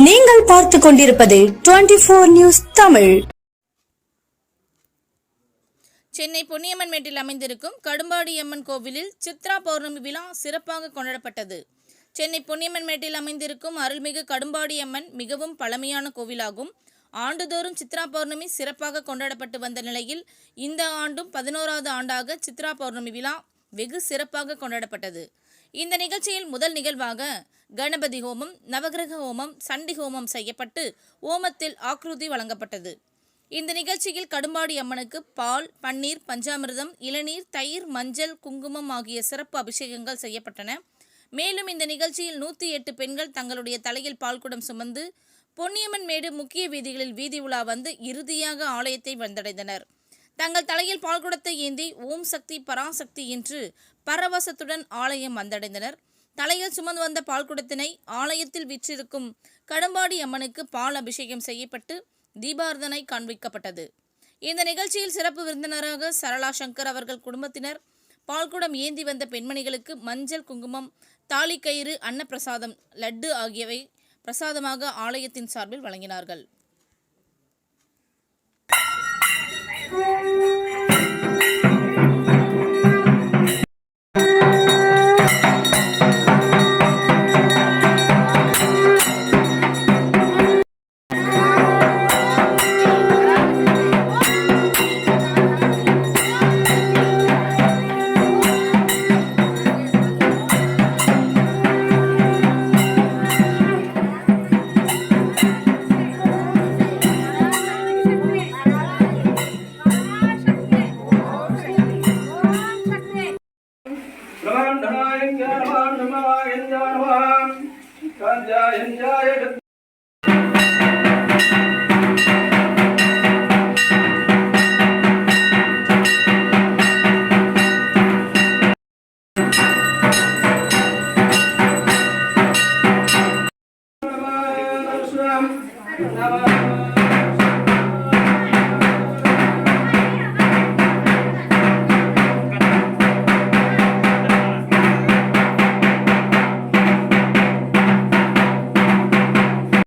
நீங்கள் பார்த்துக் கொண்டிருப்பது 24 நியூஸ் தமிழ். சென்னை பொன்னியம்மன்பேட்டில் அமைந்திருக்கும் கடும்பாடியம்மன் கோவிலில் சித்ரா பௌர்ணமி விழா சிறப்பாக கொண்டாடப்பட்டது. சென்னை பொன்னியம்மன்பேட்டில் அமைந்திருக்கும் அருள்மிகு கடும்பாடியம்மன் மிகவும் பழமையான கோவிலாகும். ஆண்டுதோறும் சித்ரா பௌர்ணமி சிறப்பாக கொண்டாடப்பட்டு வந்த நிலையில் இந்த ஆண்டும் 11வது ஆண்டாக சித்ரா பௌர்ணமி விழா வெகு சிறப்பாக கொண்டாடப்பட்டது. இந்த நிகழ்ச்சியில் முதல் நிகழ்வாக கணபதி ஹோமம், நவகிரக ஹோமம், சண்டி ஹோமம் செய்யப்பட்டு ஹோமத்தில் ஆக்ருதி வழங்கப்பட்டது. இந்த நிகழ்ச்சியில் கடும்பாடி அம்மனுக்கு பால், பன்னீர், பஞ்சாமிர்தம், இளநீர், தயிர், மஞ்சள், குங்குமம் ஆகிய சிறப்பு அபிஷேகங்கள் செய்யப்பட்டன. மேலும் இந்த நிகழ்ச்சியில் 108 பெண்கள் தங்களுடைய தலையில் பால்குடம் சுமந்து பொன்னியம்மன்மேடு முக்கிய வீதிகளில் வீதி உலா வந்து இறுதியாக ஆலயத்தை வந்தடைந்தனர். தங்கள் தலையில் பால்குடத்தை ஏந்தி ஓம் சக்தி பராசக்தி என்று பரவசத்துடன் ஆலயம் வந்தடைந்தனர். தலையில் சுமந்து வந்த பால்குடத்தினை ஆலயத்தில் விற்றிருக்கும் கடும்பாடி அம்மனுக்கு பால் அபிஷேகம் செய்யப்பட்டு தீபார்த்தனை காண்பிக்கப்பட்டது. இந்த நிகழ்ச்சியில் சிறப்பு விருந்தினராக சரளா சங்கர் அவர்கள் குடும்பத்தினர் பால்குடம் ஏந்தி வந்த பெண்மணிகளுக்கு மஞ்சள், குங்குமம், தாலிக்கயிறு, அன்னப்பிரசாதம், லட்டு ஆகியவை பிரசாதமாக ஆலயத்தின் சார்பில் வழங்கினார்கள்.